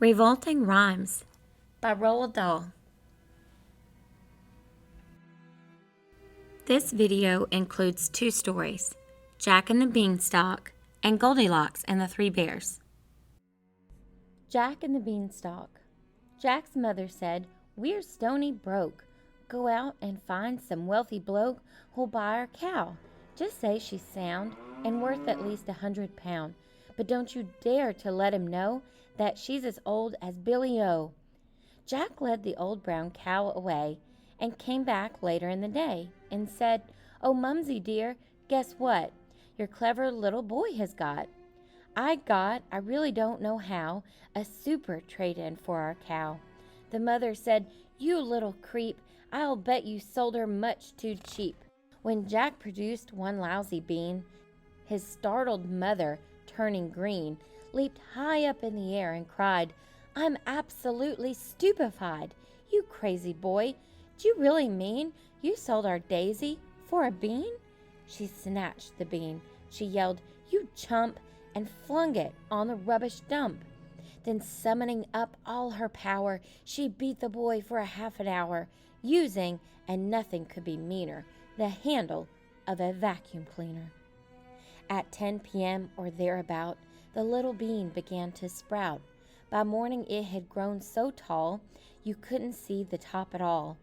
Revolting Rhymes by Roald Dahl. This video includes 2 stories, Jack and the Beanstalk and Goldilocks and the 3 Bears. Jack and the Beanstalk. Jack's mother said, "We're stony broke. Go out and find some wealthy bloke who'll buy our cow. Just say she's sound and worth at least £100, but don't you dare to let him know that she's as old as Billy O." Jack led the old brown cow away and came back later in the day and said, "Oh, Mumsy dear, guess what? Your clever little boy has got. I really don't know how, a super trade-in for our cow." The mother said, "You little creep, I'll bet you sold her much too cheap." When Jack produced one lousy bean, his startled mother, turning green, leaped high up in the air and cried, "I'm absolutely stupefied. You crazy boy, do you really mean you sold our Daisy for a bean?" She snatched the bean. She yelled, "You chump," and flung it on the rubbish dump. Then summoning up all her power, she beat the boy for a half an hour, using, and nothing could be meaner, the handle of a vacuum cleaner. At 10 p.m. or thereabout, the little bean began to sprout. By morning it had grown so tall, you couldn't see the top at all.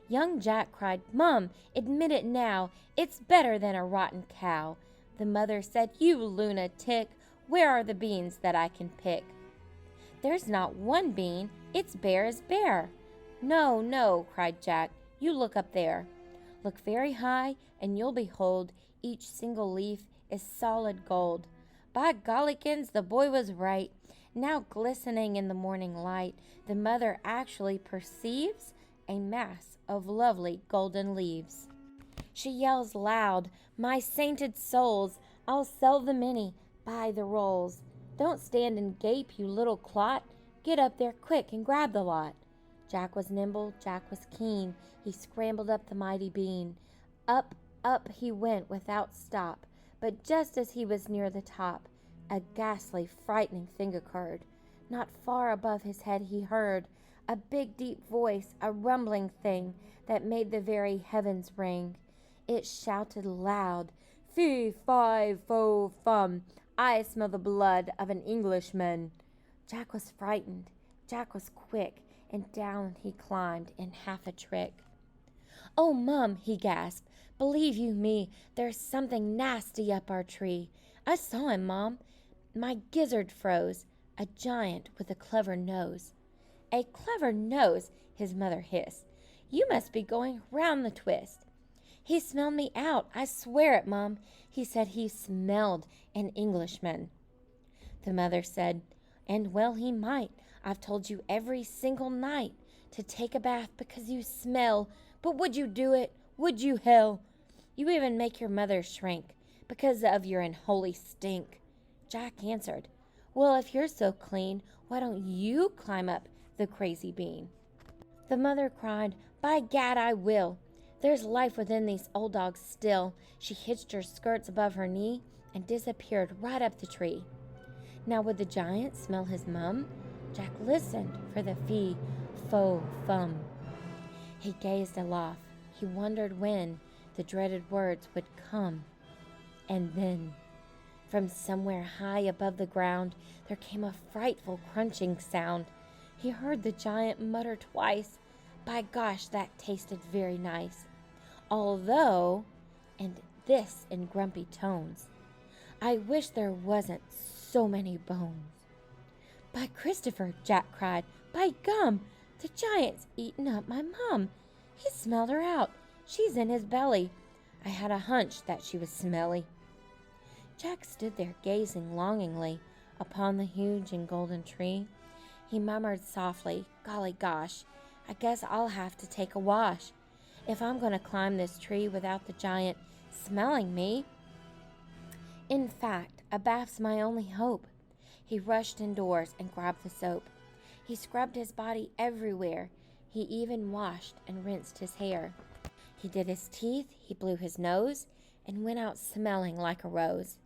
Young Jack cried, "Mum, admit it now, it's better than a rotten cow." The mother said, "You lunatic, where are the beans that I can pick?" "There's not one bean, it's bare as bare." "No, no," cried Jack, "you look up there. Look very high, and you'll behold each single leaf is solid gold." By gollikins, the boy was right. Now glistening in the morning light, the mother actually perceives a mass of lovely golden leaves. She yells loud, "My sainted souls, I'll sell the many, buy the rolls. Don't stand and gape, you little clot. Get up there quick and grab the lot." Jack was nimble, Jack was keen. He scrambled up the mighty bean. Up, up he went without stop. But just as he was near the top, a ghastly, frightening thing occurred. Not far above his head he heard a big, deep voice, a rumbling thing that made the very heavens ring. It shouted loud, "Fee, fi, fo, fum, I smell the blood of an Englishman." Jack was frightened. Jack was quick, and down he climbed in half a trick. "Oh, Mum," he gasped, "believe you me, there's something nasty up our tree. I saw him, Mom. My gizzard froze. A giant with a clever nose." "A clever nose," his mother hissed. "You must be going round the twist." "He smelled me out, I swear it, Mum. He said he smelled an Englishman." The mother said, "And well he might. I've told you every single night to take a bath because you smell. But would you do it? Would you, hell? You even make your mother shrink because of your unholy stink." Jack answered, "Well, if you're so clean, why don't you climb up the crazy bean?" The mother cried, "By gad, I will. There's life within these old dogs still." She hitched her skirts above her knee and disappeared right up the tree. Now would the giant smell his mum? Jack listened for the fee, fo, fum. He gazed aloft. He wondered when the dreaded words would come. And then, from somewhere high above the ground, there came a frightful crunching sound. He heard the giant mutter twice, "By gosh, that tasted very nice. Although," and this in grumpy tones, "I wish there wasn't so many bones." "By Christopher," Jack cried, "by gum, the giant's eaten up my mum. He smelled her out. She's in his belly. I had a hunch that she was smelly." Jack stood there gazing longingly upon the huge and golden tree. He murmured softly, "Golly gosh, I guess I'll have to take a wash if I'm going to climb this tree without the giant smelling me. In fact, a bath's my only hope." He rushed indoors and grabbed the soap. He scrubbed his body everywhere. He even washed and rinsed his hair. He did his teeth, he blew his nose, and went out smelling like a rose.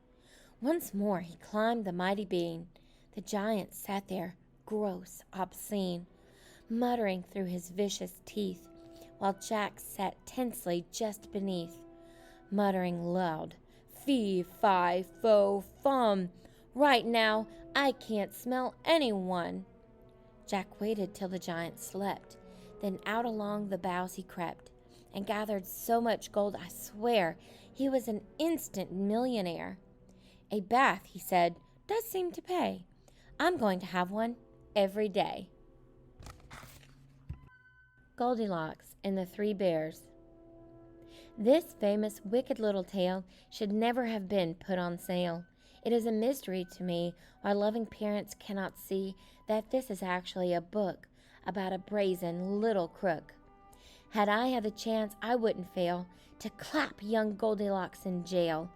Once more he climbed the mighty bean. The giant sat there, gross, obscene, muttering through his vicious teeth, while Jack sat tensely just beneath, muttering loud, "Fee, fi, fo, fum! Right now, I can't smell anyone." Jack waited till the giant slept, then out along the boughs he crept, and gathered so much gold, I swear, he was an instant millionaire. "A bath," he said, "does seem to pay. I'm going to have one every day." Goldilocks and the Three Bears. This famous wicked little tale should never have been put on sale. It is a mystery to me why loving parents cannot see that this is actually a book about a brazen little crook. Had I had the chance, I wouldn't fail to clap young Goldilocks in jail.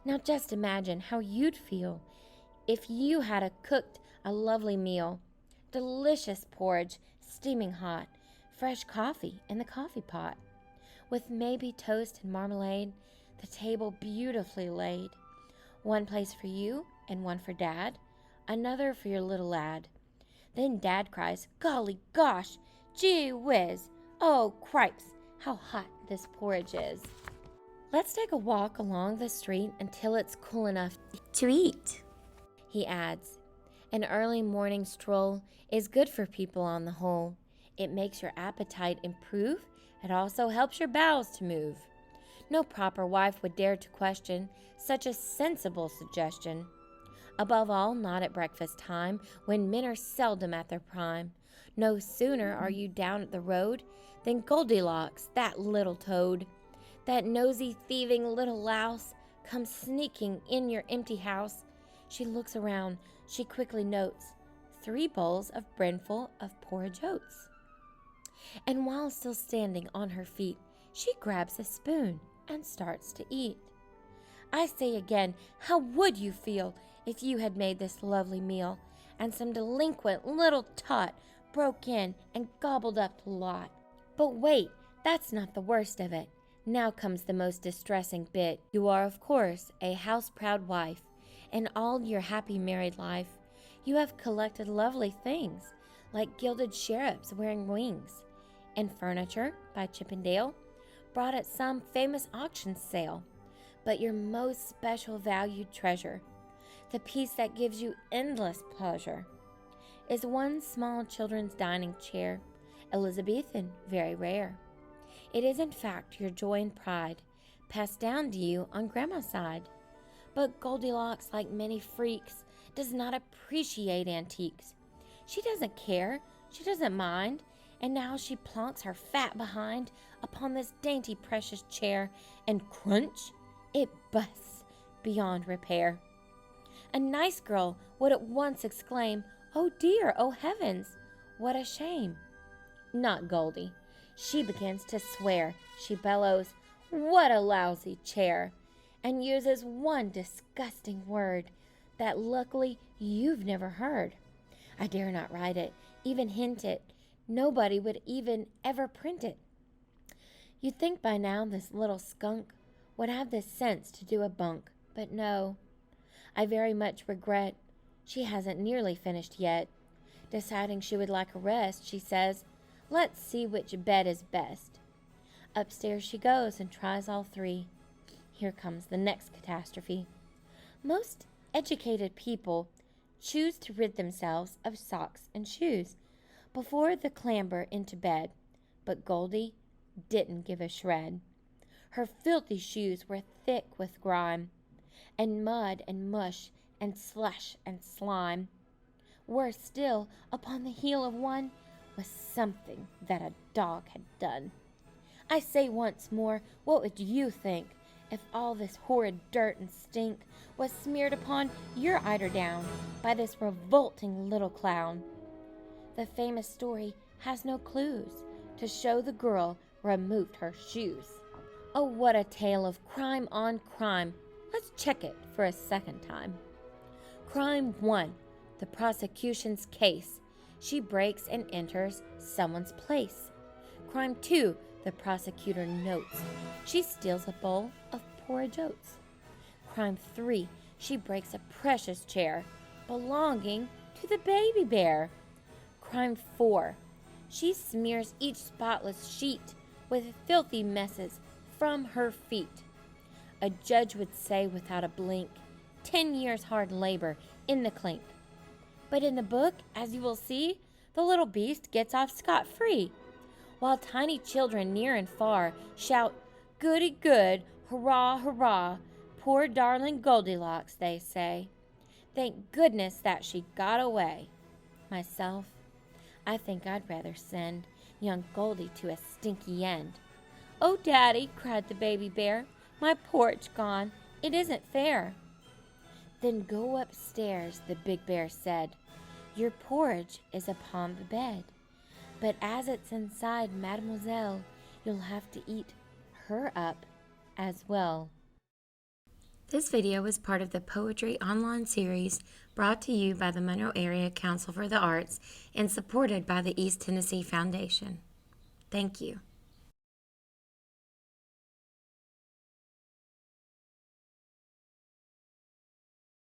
Now just imagine how you'd feel if you had cooked a lovely meal, delicious porridge, steaming hot, fresh coffee in the coffee pot, with maybe toast and marmalade, the table beautifully laid. One place for you and one for Dad, another for your little lad. Then Dad cries, "Golly gosh, gee whiz, oh cripes, how hot this porridge is. Let's take a walk along the street until it's cool enough to eat," he adds. An early morning stroll is good for people on the whole. It makes your appetite improve. It also helps your bowels to move. No proper wife would dare to question such a sensible suggestion. Above all, not at breakfast time, when men are seldom at their prime. No sooner are you down at the road than Goldilocks, that little toad, that nosy, thieving little louse, comes sneaking in your empty house. She looks around. She quickly notes 3 bowls of brimful of porridge oats. And while still standing on her feet, she grabs a spoon and starts to eat. I say again, how would you feel if you had made this lovely meal, and some delinquent little tot broke in and gobbled up the lot? But wait, that's not the worst of it. Now comes the most distressing bit. You are, of course, a house-proud wife. In all your happy married life, you have collected lovely things, like gilded cherubs wearing wings, and furniture by Chippendale, brought at some famous auction sale. But your most special valued treasure, the piece that gives you endless pleasure, is one small children's dining chair, Elizabethan, very rare. It is in fact your joy and pride, passed down to you on Grandma's side. But Goldilocks, like many freaks, does not appreciate antiques. She doesn't care, she doesn't mind, and now she plonks her fat behind upon this dainty precious chair, and crunch, it busts beyond repair. A nice girl would at once exclaim, "Oh dear, oh heavens, what a shame!" Not Goldie. She begins to swear. She bellows, "What a lousy chair!" and uses one disgusting word that luckily you've never heard. I dare not write it, even hint it. Nobody would even ever print it. You'd think by now this little skunk would have the sense to do a bunk, but no. I very much regret she hasn't nearly finished yet. Deciding she would like a rest, she says, "Let's see which bed is best." Upstairs she goes and tries all 3. Here comes the next catastrophe. Most educated people choose to rid themselves of socks and shoes before the clamber into bed, but Goldie didn't give a shred. Her filthy shoes were thick with grime, and mud and mush and slush and slime. Worse still, upon the heel of one was something that a dog had done. I say once more, what would you think if all this horrid dirt and stink was smeared upon your eiderdown by this revolting little clown? The famous story has no clues to show the girl removed her shoes. Oh, what a tale of crime on crime. Let's check it for a second time. Crime 1, the prosecution's case. She breaks and enters someone's place. Crime 2, the prosecutor notes. She steals a bowl of porridge oats. Crime 3, she breaks a precious chair belonging to the baby bear. crime 4. She smears each spotless sheet with filthy messes from her feet. A judge would say without a blink, 10 years hard labor in the clink. But in the book, as you will see, the little beast gets off scot-free, while tiny children near and far shout, "Goody good, hurrah, hurrah, poor darling Goldilocks," they say. Thank goodness that she got away. Myself, I think I'd rather send young Goldie to a stinky end. "Oh, Daddy," cried the baby bear, "my porridge gone, it isn't fair." "Then go upstairs," the big bear said. "Your porridge is upon the bed. But as it's inside Mademoiselle, you'll have to eat her up as well." This video was part of the Poetry Online series brought to you by the Monroe Area Council for the Arts and supported by the East Tennessee Foundation. Thank you.